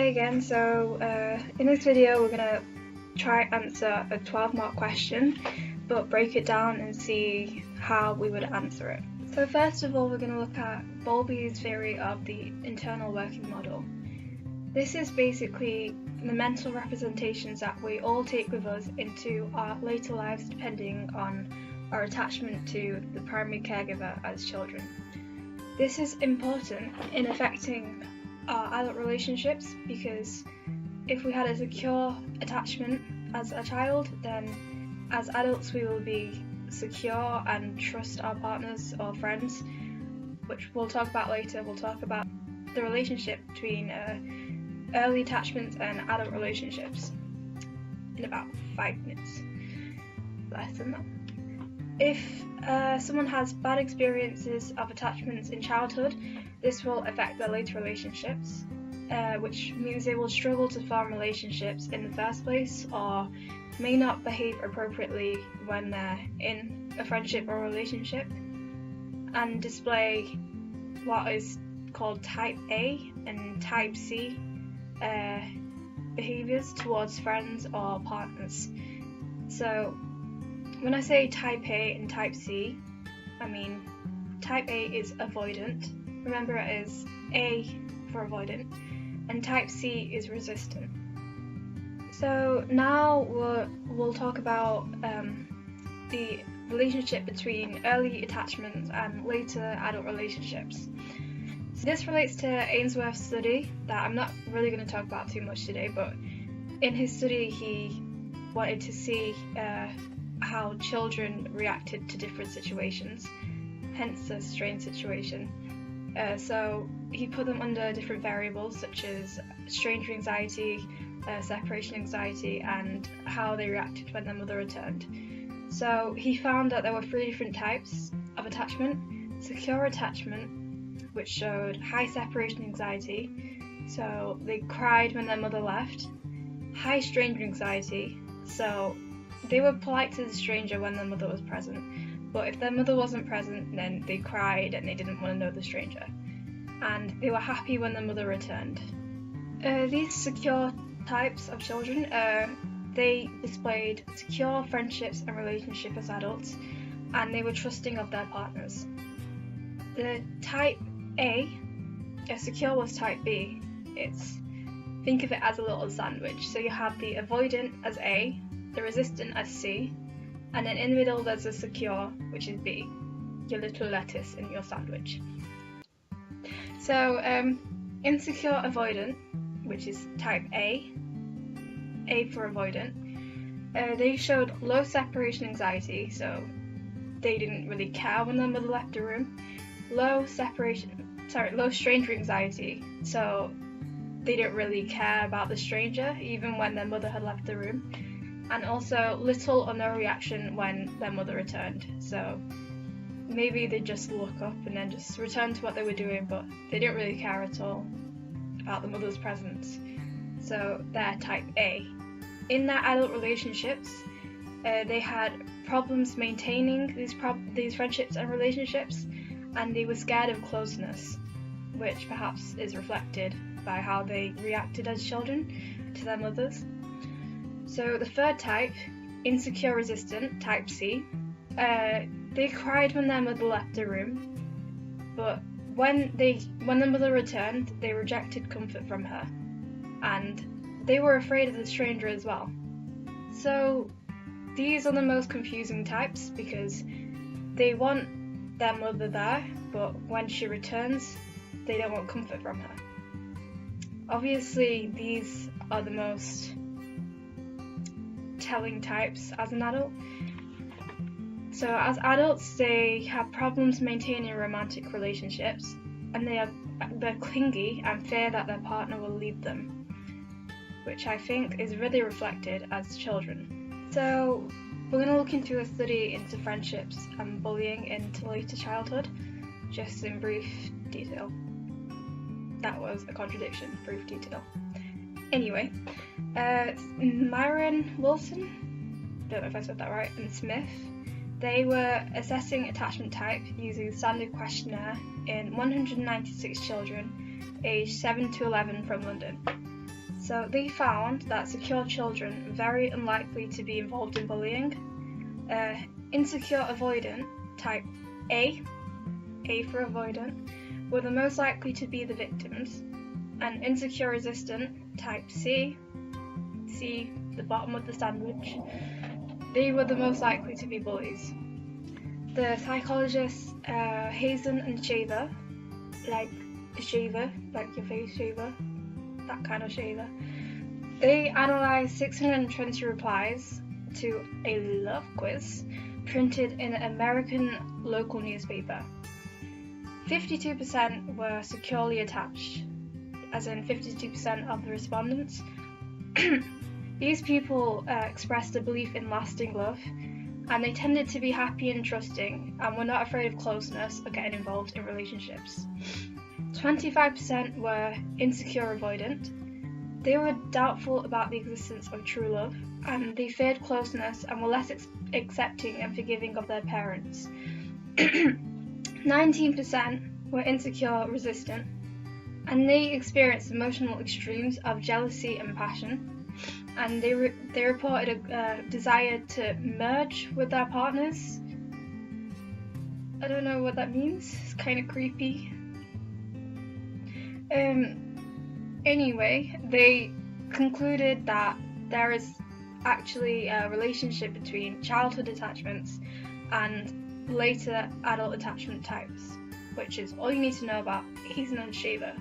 Hi again. In this video we're going to try answer a 12-mark question, but break it down and see how we would answer it. So first of all, we're going to look at Bowlby's theory of the internal working model. This is basically the mental representations that we all take with us into our later lives depending on our attachment to the primary caregiver as children. This is important in affecting our adult relationships because if we had a secure attachment as a child, then as adults we will be secure and trust our partners or friends, which we'll talk about later. We'll talk about the relationship between early attachments and adult relationships in about 5 minutes, less than that. If someone has bad experiences of attachments in childhood, this will affect their later relationships, which means they will struggle to form relationships in the first place or may not behave appropriately when they're in a friendship or relationship, and display what is called type A and type C behaviours towards friends or partners. So when I say type A and type C, I mean type A is avoidant. Remember, it is A for avoidant, and type C is resistant. So now we'll talk about the relationship between early attachments and later adult relationships. So this relates to Ainsworth's study that I'm not really going to talk about too much today, but in his study he wanted to see how children reacted to different situations, hence the strange situation. So he put them under different variables such as stranger anxiety, separation anxiety, and how they reacted when their mother returned. So he found that there were 3 different types of attachment: secure attachment, which showed high separation anxiety, so they cried when their mother left; high stranger anxiety, so they were polite to the stranger when their mother was present, but if their mother wasn't present, then they cried and they didn't want to know the stranger; and they were happy when their mother returned. These secure types of children, they displayed secure friendships and relationships as adults, and they were trusting of their partners. The type A, secure, was type B. Think of it as a little sandwich. So you have the avoidant as A, the resistant as C, and then in the middle there's a secure, which is B, your little lettuce in your sandwich. So insecure avoidant, which is type A for abilidant, they showed low separation anxiety, so they didn't really care when their mother left the room; low stranger anxiety, so they didn't really care about the stranger even when their mother had left the room; and also little or no reaction when their mother returned, so maybe they just look up and then just return to what they were doing, but they didn't really care at all about the mother's presence. So they're type A. In their adult relationships, they had problems maintaining these friendships and relationships, and they were scared of closeness, which perhaps is reflected by how they reacted as children to their mothers. So the third type, insecure resistant, type C, they cried when their mother left the room, but when the mother returned, they rejected comfort from her, and they were afraid of the stranger as well. So these are the most confusing types because they want their mother there, but when she returns, they don't want comfort from her. Obviously, these are the most telling types as an adult. So as adults, they have problems maintaining romantic relationships, and they're clingy and fear that their partner will leave them, which I think is really reflected as children. So we're going to look into a study into friendships and bullying into later childhood, just in brief detail. That was a contradiction, brief detail. Anyway, Myron Wilson, don't know if I said that right, and Smith, they were assessing attachment type using the standard questionnaire in 196 children aged 7 to 11 from London. So they found that secure children are very unlikely to be involved in bullying. Insecure avoidant, type A for avoidant, were the most likely to be the victims, and insecure resistant, type C, the bottom of the sandwich, they were the most likely to be bullies. The psychologists Hazen and Shaver, like your face shaver, that kind of shaver, they analysed 620 replies to a love quiz printed in an American local newspaper. 52% were securely attached, as in 52% of the respondents. These people expressed a belief in lasting love, and they tended to be happy and trusting, and were not afraid of closeness or getting involved in relationships. 25% were insecure avoidant. They were doubtful about the existence of true love, and they feared closeness and were less accepting and forgiving of their parents. 19% were insecure resistant, and they experienced emotional extremes of jealousy and passion, and they reported a desire to merge with their partners. I don't know what that means, it's kind of creepy. Anyway, they concluded that there is actually a relationship between childhood attachments and later adult attachment types, which is all you need to know about Hazen and Shaver.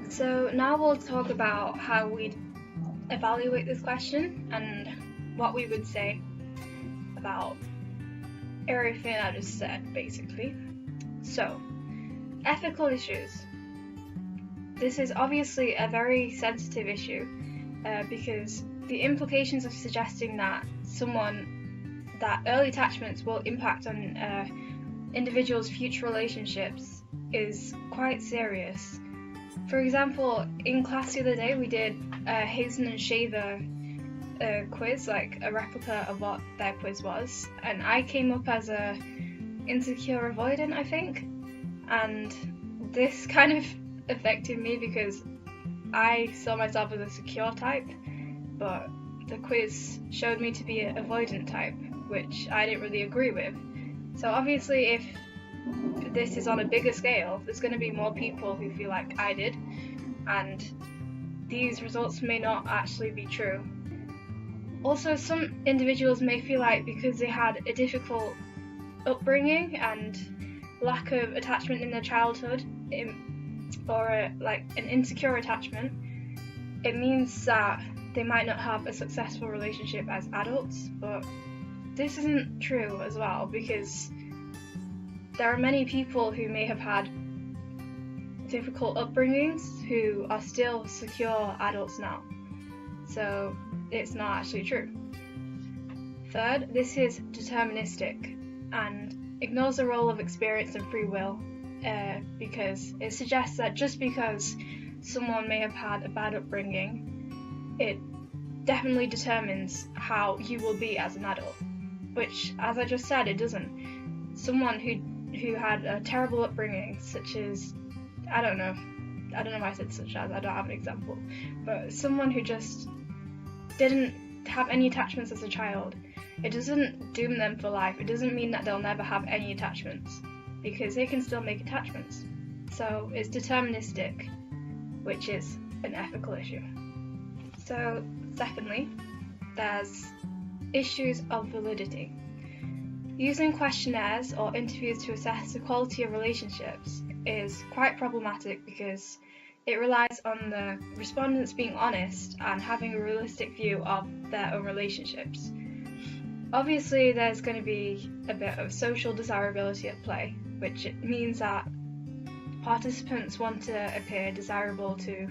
So now we'll talk about how we'd evaluate this question and what we would say about everything I just said, basically. So, ethical issues. This is obviously a very sensitive issue because the implications of suggesting that early attachments will impact on individuals' future relationships is quite serious. For example, in class the other day we did a Hazen and Shaver quiz, like a replica of what their quiz was, and I came up as a insecure avoidant, I think, and this kind of affected me because I saw myself as a secure type, but the quiz showed me to be an avoidant type, which I didn't really agree with. So obviously if this is on a bigger scale, there's going to be more people who feel like I did, and these results may not actually be true. Also, some individuals may feel like because they had a difficult upbringing and lack of attachment in their childhood, or an insecure attachment, it means that they might not have a successful relationship as adults, but this isn't true as well, because there are many people who may have had difficult upbringings who are still secure adults now, so it's not actually true. Third, this is deterministic and ignores the role of experience and free will, because it suggests that just because someone may have had a bad upbringing, it definitely determines how you will be as an adult, which, as I just said, it doesn't. Someone who had a terrible upbringing, such as, I don't know why I said such as, I don't have an example, but someone who just didn't have any attachments as a child, it doesn't doom them for life. It doesn't mean that they'll never have any attachments, because they can still make attachments. So it's deterministic, which is an ethical issue. So secondly, there's issues of validity. Using questionnaires or interviews to assess the quality of relationships is quite problematic because it relies on the respondents being honest and having a realistic view of their own relationships. Obviously, there's going to be a bit of social desirability at play, which means that participants want to appear desirable to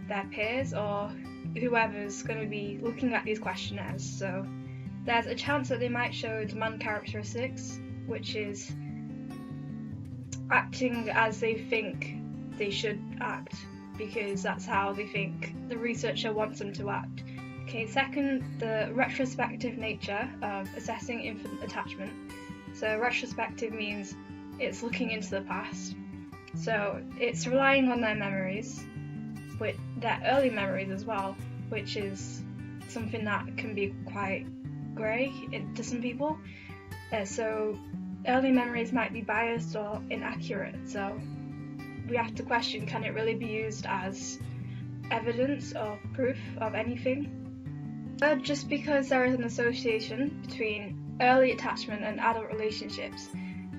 their peers or whoever's going to be looking at these questionnaires. So there's a chance that they might show demand characteristics, which is acting as they think they should act, because that's how they think the researcher wants them to act. Okay, second, the retrospective nature of assessing infant attachment. So retrospective means it's looking into the past. So it's relying on their memories, with their early memories as well, which is something that can be quite grey to some people. So early memories might be biased or inaccurate, so we have to question, can it really be used as evidence or proof of anything? Just because there is an association between early attachment and adult relationships,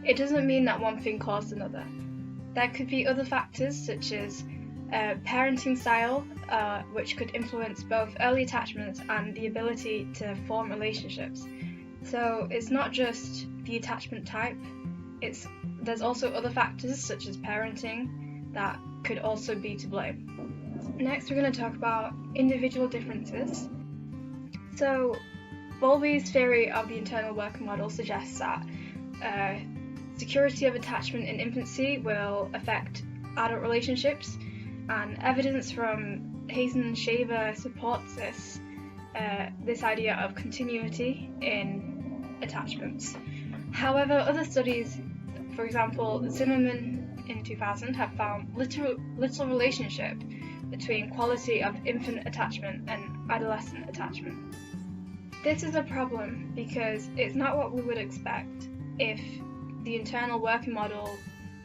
it doesn't mean that one thing caused another. There could be other factors such as parenting style, which could influence both early attachment and the ability to form relationships. So it's not just the attachment type, there's also other factors such as parenting that could also be to blame. Next, we're going to talk about individual differences. So Bowlby's theory of the internal working model suggests that security of attachment in infancy will affect adult relationships, and evidence from Hazen and Shaver supports this idea of continuity in attachments. However, other studies, for example Zimmerman in 2000, have found little relationship between quality of infant attachment and adolescent attachment. This is a problem because it's not what we would expect if the internal working model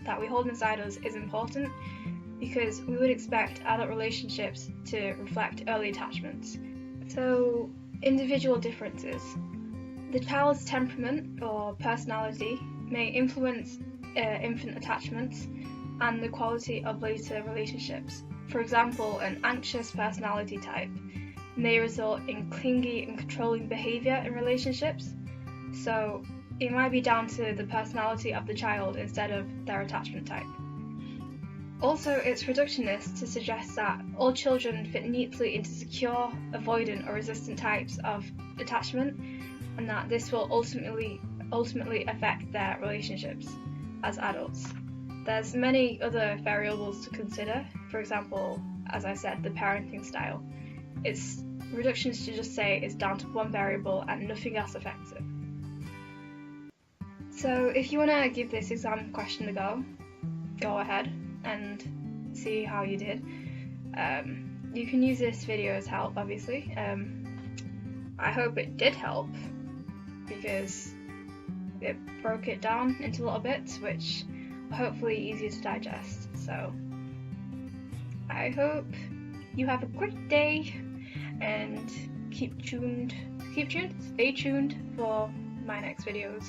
that we hold inside us is important, because we would expect adult relationships to reflect early attachments. So, individual differences. The child's temperament or personality may influence infant attachments and the quality of later relationships. For example, an anxious personality type may result in clingy and controlling behaviour in relationships, so it might be down to the personality of the child instead of their attachment type. Also, it's reductionist to suggest that all children fit neatly into secure, avoidant or resistant types of attachment, and that this will ultimately affect their relationships as adults. There's many other variables to consider, for example, as I said, the parenting style. It's reductionist to just say it's down to one variable and nothing else affects it. So if you want to give this exam question a go ahead and see how you did. You can use this video as help, obviously. I hope it did help, because it broke it down into little bits, which are hopefully easier to digest. So I hope you have a great day, and stay tuned for my next videos.